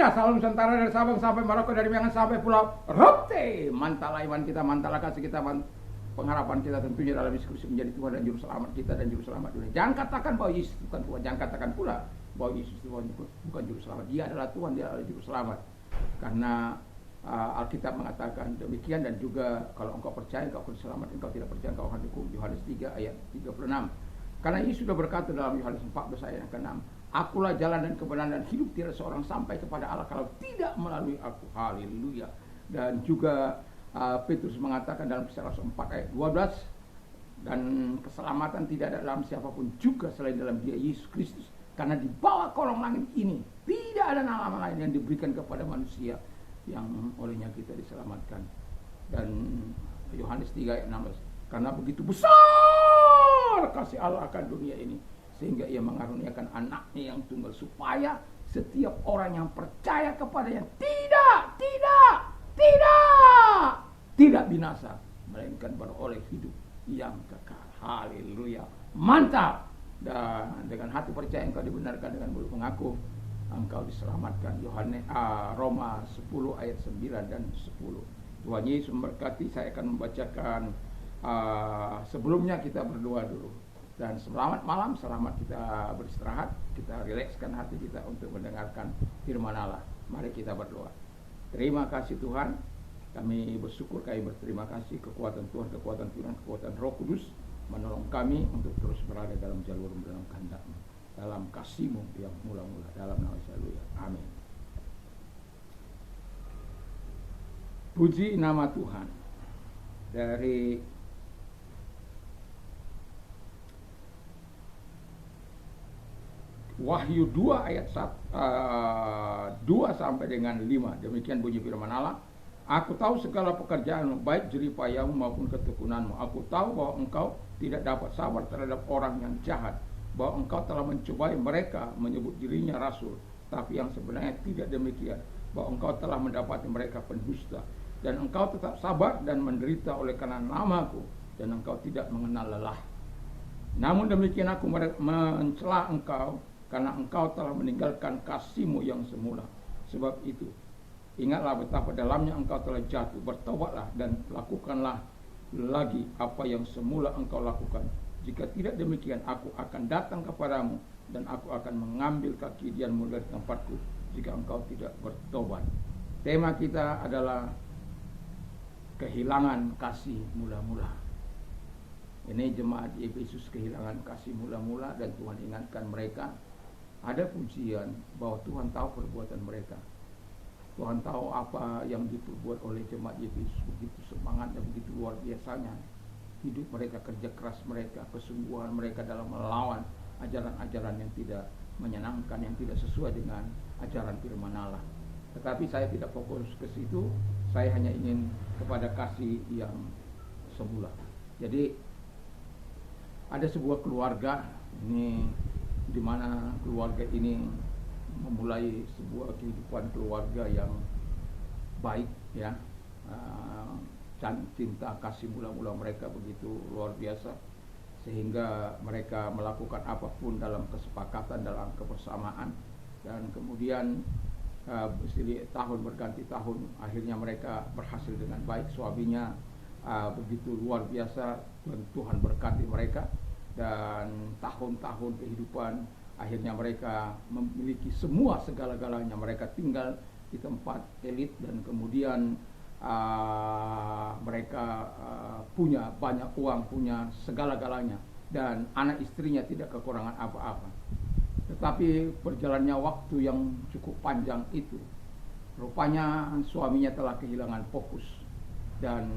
Iya, salam Nusantara dari Sabang sampai Maroko, dari Miangas sampai Pulau Rote. Mantap iman kita, mantap kasih kita, pengharapan kita tentunya dalam Yesus Kristus menjadi Tuhan dan Juru Selamat kita dan Juru Selamat dunia. Jangan katakan bahwa Yesus bukan Tuhan, jangan katakan pula bahwa Yesus bukan Juru Selamat. Dia adalah Tuhan, dia adalah Juru Selamat. Karena Alkitab mengatakan demikian, dan juga kalau engkau percaya engkau akan selamat, engkau tidak percaya engkau akan dihukum. Yohanes 3 ayat 36. Karena Yesus sudah berkata dalam Yohanes 14 ayat yang ke-6, akulah jalan dan kebenaran dan hidup, tidak seorang sampai kepada Allah kalau tidak melalui aku. Haleluya. Dan juga Petrus mengatakan dalam Kisah 4 ayat 12, dan keselamatan tidak ada dalam siapapun juga selain dalam Dia Yesus Kristus, karena di bawah kolong langit ini tidak ada nama lain yang diberikan kepada manusia yang olehnya kita diselamatkan. Dan Yohanes 3 ayat 16, karena begitu besar kasih Allah akan dunia ini, sehingga ia mengaruniakan anaknya yang tunggal, supaya setiap orang yang percaya kepadanya tidak binasa, melainkan beroleh hidup yang kekal. Haleluya, mantap. Dan dengan hati percaya engkau dibenarkan, dengan mulut mengaku engkau diselamatkan. Roma 10 ayat 9 dan 10. Tuhan Yesus memberkati. Saya akan membacakan sebelumnya kita berdoa dulu. Dan selamat malam, selamat kita beristirahat, kita rilekskan hati kita untuk mendengarkan firman Allah. Mari kita berdoa. Terima kasih Tuhan, kami bersyukur, kami berterima kasih, kekuatan Tuhan, kekuatan Tuhan, kekuatan Roh Kudus menolong kami untuk terus berada dalam jalur dalam kehendak-Mu, dalam kasih-Mu yang mula-mula, dalam nama Yesus. Haleluya. Amin. Puji nama Tuhan. Dari Wahyu 2 ayat 2 sampai dengan 5. Demikian bunyi firman Allah. Aku tahu segala pekerjaanmu, baik jeripayahmu maupun ketekunanmu. Aku tahu bahwa engkau tidak dapat sabar terhadap orang yang jahat, bahwa engkau telah mencobai mereka menyebut dirinya rasul, tapi yang sebenarnya tidak demikian, bahwa engkau telah mendapati mereka pendusta, dan engkau tetap sabar dan menderita oleh karena namaku, dan engkau tidak mengenal lelah. Namun demikian aku mencela engkau, karena engkau telah meninggalkan kasih-Mu yang semula. Sebab itu, ingatlah betapa dalamnya engkau telah jatuh. Bertobatlah dan lakukanlah lagi apa yang semula engkau lakukan. Jika tidak demikian, aku akan datang kepadamu, dan aku akan mengambil kekidianmu dari tempatku, jika engkau tidak bertobat. Tema kita adalah kehilangan kasih mula-mula. Ini jemaat Efesus kehilangan kasih mula-mula, dan Tuhan ingatkan mereka. Ada pujian bahwa Tuhan tahu perbuatan mereka. Tuhan tahu apa yang diperbuat oleh jemaat Efesus, begitu semangatnya, begitu luar biasanya. Hidup mereka, kerja keras mereka, kesungguhan mereka dalam melawan ajaran-ajaran yang tidak menyenangkan, yang tidak sesuai dengan ajaran firman Allah. Tetapi saya tidak fokus ke situ, saya hanya ingin kepada kasih yang semula. Jadi ada sebuah keluarga ini, di mana keluarga ini memulai sebuah kehidupan keluarga yang baik, ya. Cinta kasih mula-mula mereka begitu luar biasa, sehingga mereka melakukan apapun dalam kesepakatan, dalam kebersamaan. Dan kemudian tahun berganti tahun, akhirnya mereka berhasil dengan baik. Suaminya begitu luar biasa, Tuhan berkati mereka. Dan tahun-tahun kehidupan, akhirnya mereka memiliki semua segala-galanya. Mereka tinggal di tempat elit, dan kemudian mereka punya banyak uang, punya segala-galanya, dan anak istrinya tidak kekurangan apa-apa. Tetapi berjalannya waktu yang cukup panjang itu, rupanya suaminya telah kehilangan fokus, dan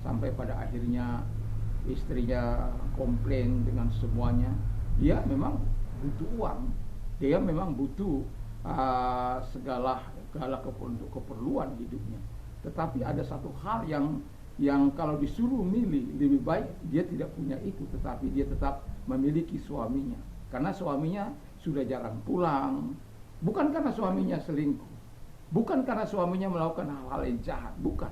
sampai pada akhirnya istrinya komplain dengan semuanya. Dia memang butuh uang, dia memang butuh segala keperluan hidupnya. Tetapi ada satu hal yang kalau disuruh milih, lebih baik dia tidak punya itu, tetapi dia tetap memiliki suaminya. Karena suaminya sudah jarang pulang, bukan karena suaminya selingkuh, bukan karena suaminya melakukan hal-hal yang jahat, bukan.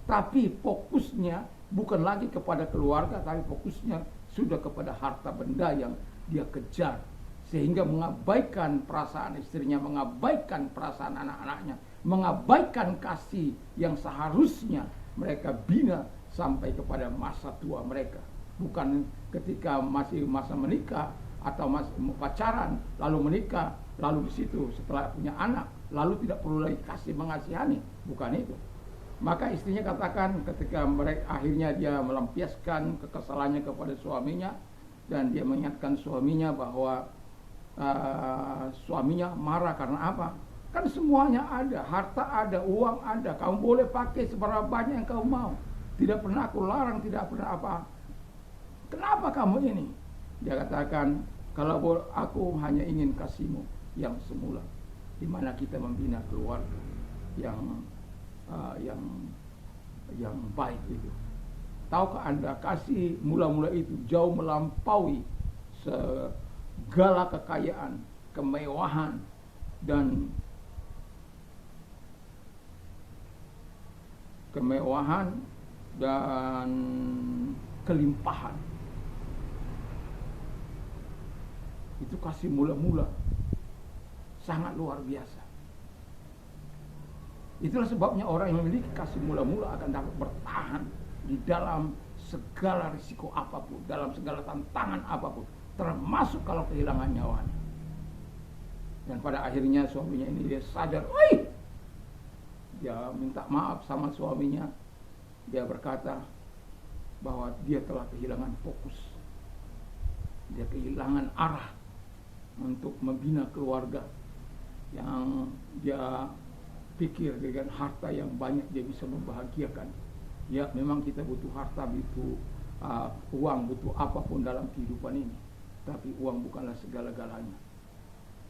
Tapi fokusnya bukan lagi kepada keluarga, tapi fokusnya sudah kepada harta benda yang dia kejar. sehingga mengabaikan perasaan istrinya, mengabaikan perasaan anak-anaknya, mengabaikan kasih yang seharusnya mereka bina sampai kepada masa tua mereka. Bukan ketika masih masa menikah atau masih pacaran lalu menikah, lalu di situ setelah punya anak lalu tidak perlu lagi kasih mengasihani, bukan itu. Maka istrinya katakan ketika mereka akhirnya dia melampiaskan kekesalannya kepada suaminya, dan dia mengingatkan suaminya bahwa suaminya marah karena apa? Kan semuanya ada, harta ada, uang ada, kamu boleh pakai seberapa banyak yang kamu mau, tidak pernah aku larang, tidak pernah apa. Kenapa kamu ini? Dia katakan, kalau aku hanya ingin kasihmu yang semula, di mana kita membina keluarga yang baik itu. Tahukah Anda, kasih mula-mula itu jauh melampaui segala kekayaan, kemewahan, dan kelimpahan. Itu kasih mula-mula sangat luar biasa. Itulah sebabnya orang yang memiliki kasih mula-mula akan dapat bertahan di dalam segala risiko apapun, dalam segala tantangan apapun, termasuk kalau kehilangan nyawanya. Dan pada akhirnya suaminya ini dia sadar, dia minta maaf sama suaminya. Dia berkata bahwa dia telah kehilangan fokus, dia kehilangan arah untuk membina keluarga yang dia pikir dengan harta yang banyak dia bisa membahagiakan. Ya, memang kita butuh harta, butuh uang, butuh apapun dalam kehidupan ini, tapi uang bukanlah segala-galanya.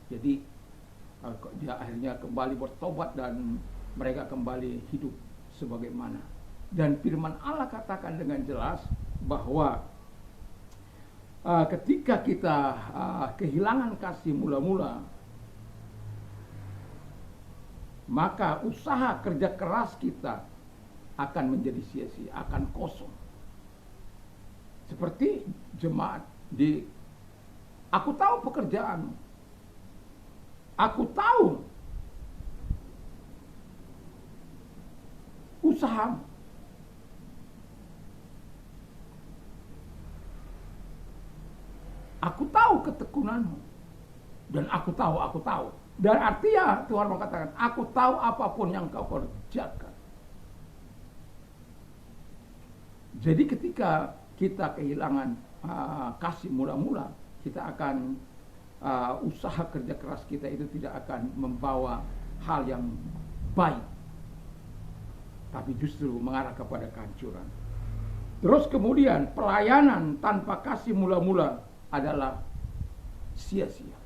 Jadi dia akhirnya kembali bertobat dan mereka kembali hidup sebagaimana. Dan firman Allah katakan dengan jelas bahwa ketika kita kehilangan kasih mula-mula, maka usaha kerja keras kita akan menjadi sia-sia, akan kosong. Seperti jemaat aku tahu pekerjaan, aku tahu usaha, aku tahu ketekunanmu, dan aku tahu. Dan artinya Tuhan mengatakan, aku tahu apapun yang kau kerjakan. Jadi ketika kita kehilangan kasih mula-mula, kita akan usaha kerja keras kita itu tidak akan membawa hal yang baik, tapi justru mengarah kepada kehancuran. Terus kemudian pelayanan tanpa kasih mula-mula adalah sia-sia.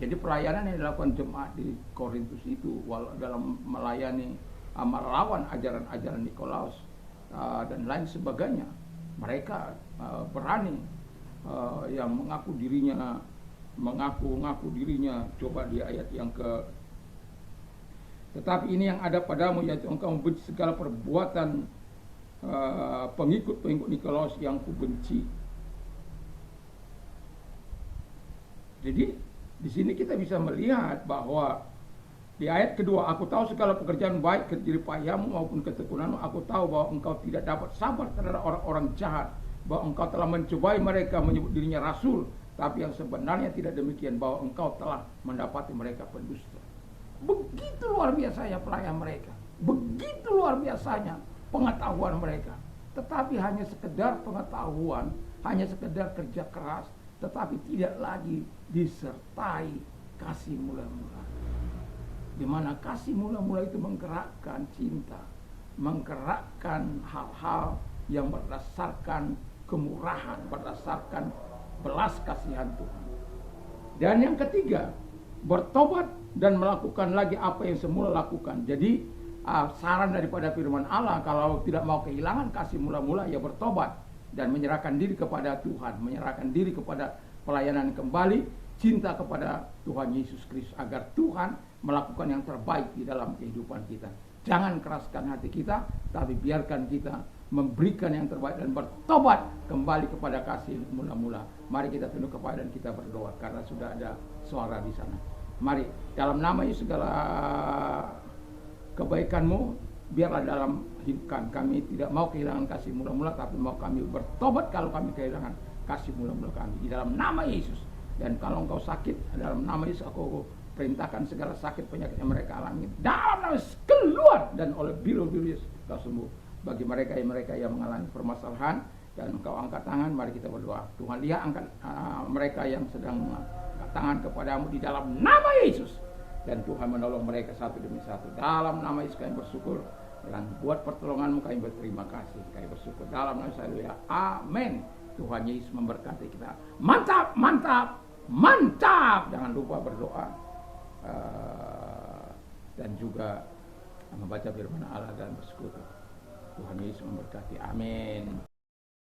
Jadi pelayanan yang dilakukan jemaat di Korintus itu dalam melayani, melawan ajaran-ajaran Nikolaus dan lain sebagainya, mereka berani yang mengaku dirinya, coba di ayat yang tetapi ini yang ada padamu, yaitu engkau membenci segala perbuatan pengikut Nikolaus yang kubenci. Jadi di sini kita bisa melihat bahwa di ayat kedua, aku tahu segala pekerjaan baik, jerih payahmu maupun ketekunanmu. Aku tahu bahwa engkau tidak dapat sabar terhadap orang-orang jahat, bahwa engkau telah mencobai mereka menyebut dirinya rasul, tapi yang sebenarnya tidak demikian, bahwa engkau telah mendapati mereka pendusta. Begitu luar biasanya pelayan mereka, begitu luar biasanya pengetahuan mereka, tetapi hanya sekedar pengetahuan, hanya sekedar kerja keras, tetapi tidak lagi disertai kasih mula-mula. Di mana kasih mula-mula itu menggerakkan cinta, menggerakkan hal-hal yang berdasarkan kemurahan, berdasarkan belas kasihan Tuhan. Dan yang ketiga, bertobat dan melakukan lagi apa yang semula lakukan. Jadi saran daripada firman Allah, kalau tidak mau kehilangan kasih mula-mula, ya bertobat dan menyerahkan diri kepada Tuhan, menyerahkan diri kepada pelayanan kembali, cinta kepada Tuhan Yesus Kristus, agar Tuhan melakukan yang terbaik di dalam kehidupan kita. Jangan keraskan hati kita, tapi biarkan kita memberikan yang terbaik dan bertobat kembali kepada kasih mula-mula. Mari kita tunduk kepala dan kita berdoa karena sudah ada suara di sana. Mari dalam nama Yesus segala kebaikan-Mu biarlah dalam hidup kami tidak mau kehilangan kasih mula-mula, tapi mau kami bertobat kalau kami kehilangan kasih mula-mula kami di dalam nama Yesus. Dan kalau engkau sakit dalam nama Yesus, aku perintahkan segala sakit penyakit yang mereka alami dalam nama Yesus keluar, dan oleh biru-biru Yesus kau sembuh. Bagi mereka yang mengalami permasalahan dan engkau angkat tangan, mari kita berdoa. Tuhan, lihat angkat mereka yang sedang mengangkat tangan kepadamu di dalam nama Yesus, dan Tuhan menolong mereka satu demi satu. Dalam nama Yesus kami bersyukur, dan buat pertolonganmu kami berterima kasih, kami bersyukur dalam nama Yesus. Haleluya, amin. Tuhan Yesus memberkati kita. Mantap, mantap, mantap. Jangan lupa berdoa dan juga membaca firman Allah dan bersekutu. Tuhan Yesus memberkati. Amin.